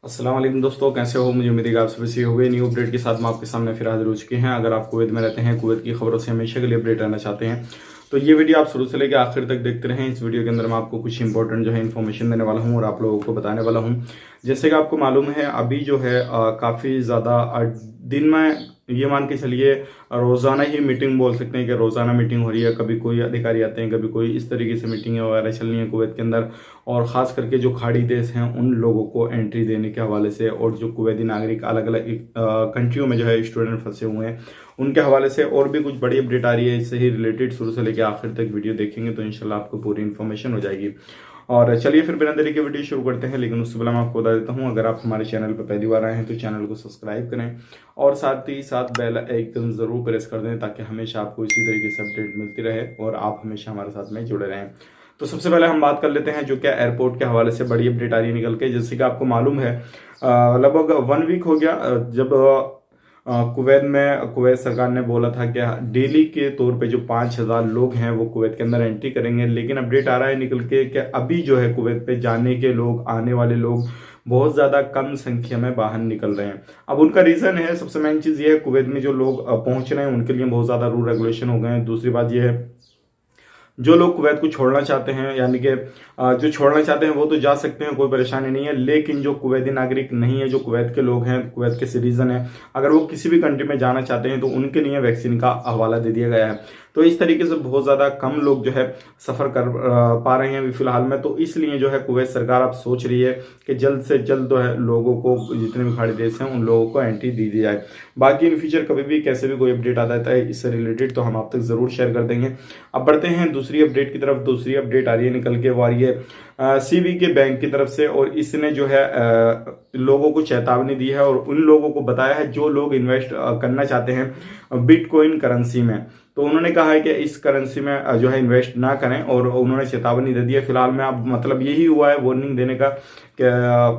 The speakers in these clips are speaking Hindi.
अस्सलाम वालेकुम दोस्तों, कैसे हो? मुझे उम्मीद है कि आप सभी सही हो गए। न्यू अपडेट के साथ मैं आपके सामने फिर हाजिर हो चुके हैं। अगर आप कुवैत में रहते हैं, कुवैत की खबरों से हमेशा के लिए अपडेट रहना चाहते हैं तो ये वीडियो आप शुरू से लेकर आखिर तक देखते रहें। इस वीडियो के अंदर मैं आपको कुछ इंपॉर्टेंट जो है इन्फॉर्मेशन देने वाला हूँ और आप लोगों को बताने वाला हूँ। जैसे कि आपको मालूम है, अभी जो है काफ़ी ज़्यादा दिन में ये मान के चलिए रोज़ाना ही मीटिंग बोल सकते हैं कि रोज़ाना मीटिंग हो रही है। कभी कोई अधिकारी आते हैं, कभी कोई, इस तरीके से मीटिंग वगैरह चल रही है कुवैत के अंदर। और ख़ास करके जो खाड़ी देश हैं उन लोगों को एंट्री देने के हवाले से, और जो कुवैती नागरिक अलग अलग कंट्रियों में जो है स्टूडेंट फंसे हुए हैं उनके हवाले से और भी कुछ बड़ी अपडेट आ रही है। इससे ही रिलेटेड शुरू से लेकर आखिर तक वीडियो देखेंगे तो इंशाल्लाह आपको पूरी इन्फॉर्मेशन हो जाएगी। और चलिए फिर बिना देरी के वीडियो शुरू करते हैं। लेकिन उससे पहले मैं आपको बता देता हूं, अगर आप हमारे चैनल पर पहली बार आए हैं तो चैनल को सब्सक्राइब करें और साथ ही साथ बेल आइकन जरूर प्रेस कर दें ताकि हमेशा आपको इसी तरीके से अपडेट मिलती रहे और आप हमेशा हमारे साथ में जुड़े रहें। तो सबसे पहले हम बात कर लेते हैं जो क्या एयरपोर्ट के हवाले से बड़ी अपडेट आ रही है निकल के। जैसे कि आपको मालूम है, लगभग 1 वीक हो गया जब कुवैत में कुवैत सरकार ने बोला था कि डेली के तौर पे जो 5,000 लोग हैं वो कुवैत के अंदर एंट्री करेंगे। लेकिन अपडेट आ रहा है निकल के कि अभी जो है कुवैत पे जाने के लोग, आने वाले लोग बहुत ज़्यादा कम संख्या में बाहर निकल रहे हैं। अब उनका रीज़न है, सबसे मेन चीज़ ये है, कुवैत में जो लोग पहुंच रहे हैं उनके लिए बहुत ज़्यादा रूल रेगुलेशन हो गए हैं। दूसरी बात ये है, जो लोग कुवैत को छोड़ना चाहते हैं, यानी कि जो छोड़ना चाहते हैं वो तो जा सकते हैं, कोई परेशानी नहीं है। लेकिन जो कुवैती नागरिक नहीं है, जो कुवैत के लोग हैं, कुवैत के सिटीजन हैं, अगर वो किसी भी कंट्री में जाना चाहते हैं तो उनके लिए वैक्सीन का हवाला दे दिया गया है। तो इस तरीके से बहुत ज़्यादा कम लोग जो है सफ़र कर पा रहे हैं अभी फिलहाल में। तो इसलिए जो है कुवैत सरकार अब सोच रही है कि जल्द से जल्द जो है लोगों को, जितने भी खाड़ी देश हैं उन लोगों को एंट्री दी जाए। बाकी इन फ्यूचर कभी भी कैसे भी कोई अपडेट आता है इससे रिलेटेड तो हम आप तक ज़रूर शेयर कर देंगे। अब बढ़ते हैं दूसरी अपडेट की तरफ। दूसरी अपडेट आ रही है निकल के, वो आ रही है सीबी के बैंक की तरफ से, और इसने जो है लोगों को चेतावनी दी है और उन लोगों को बताया है जो लोग इन्वेस्ट करना चाहते हैं बिटकॉइन करेंसी में, तो उन्होंने कहा है कि इस करेंसी में जो है इन्वेस्ट ना करें। और उन्होंने चेतावनी दे दी है फिलहाल में। अब मतलब यही हुआ है वार्निंग देने का कि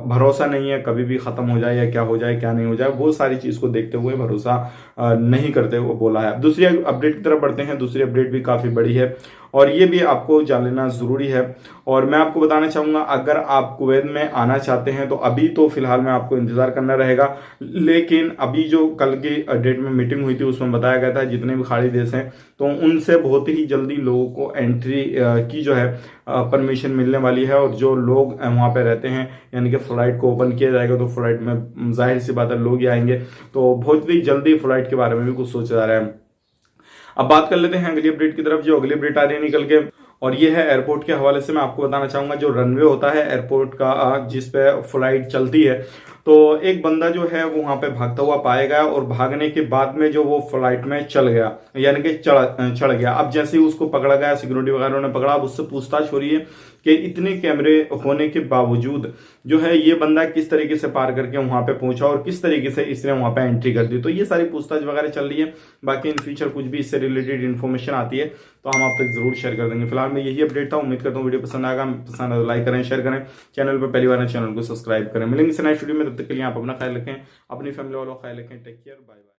भरोसा नहीं है, कभी भी ख़त्म हो जाए या क्या हो जाए क्या नहीं हो जाए, वो सारी चीज़ को देखते हुए भरोसा नहीं करते हुए बोला है। अब दूसरी अपडेट की तरफ बढ़ते हैं। दूसरी अपडेट भी काफ़ी बड़ी है और ये भी आपको जान लेना ज़रूरी है। और मैं आपको बताना चाहूँगा, अगर आप कुवैत में आना चाहते हैं तो अभी तो फिलहाल में आपको इंतज़ार करना रहेगा। लेकिन अभी जो कल की डेट में मीटिंग हुई थी उसमें बताया गया था जितने भी खाड़ी देश हैं तो उनसे बहुत ही जल्दी लोगों को एंट्री की जो है परमिशन मिलने वाली है। और जो लोग वहाँ पे रहते हैं, यानी कि फ़्लाइट को ओपन किया जाएगा तो फ्लाइट में जाहिर सी बात है लोग ही आएंगे। तो बहुत ही जल्दी फ्लाइट के बारे में भी कुछ सोचा जा रहा है। अब बात कर लेते हैं अगली अपडेट की तरफ। जो अगली अपडेट आ रही है निकल के, और ये है एयरपोर्ट के हवाले से। मैं आपको बताना चाहूंगा, जो रनवे होता है एयरपोर्ट का जिस पे फ्लाइट चलती है, तो एक बंदा जो है वो वहां पे भागता हुआ पाया गया और भागने के बाद में जो वो फ्लाइट में चल गया, यानी कि चढ़ गया। अब जैसे ही उसको पकड़ा गया, सिक्योरिटी वगैरह ने पकड़ा, अब उससे पूछताछ हो रही है कि इतने कैमरे होने के बावजूद जो है ये बंदा किस तरीके से पार करके वहां पे पहुंचा और किस तरीके से इसने वहां पे एंट्री कर दी। तो ये सारी पूछताछ वगैरह चल रही है। बाकी इन फ्यूचर कुछ भी इससे रिलेटेड इन्फॉर्मेशन आती है तो हम आप तक जरूर शेयर कर देंगे। फिलहाल में यही अपडेट था। उम्मीद करता हूँ वीडियो पसंद आएगा। पसंद आए तो लाइक करें, शेयर करें, चैनल पर पहली बार है चैनल को सब्सक्राइब करें। मिलेंगे नेक्स्ट वीडियो में, तब तक के लिए आप अपना ख्याल रखें, अपनी फैमिली वालों का ख्याल रखें। Take care, bye bye.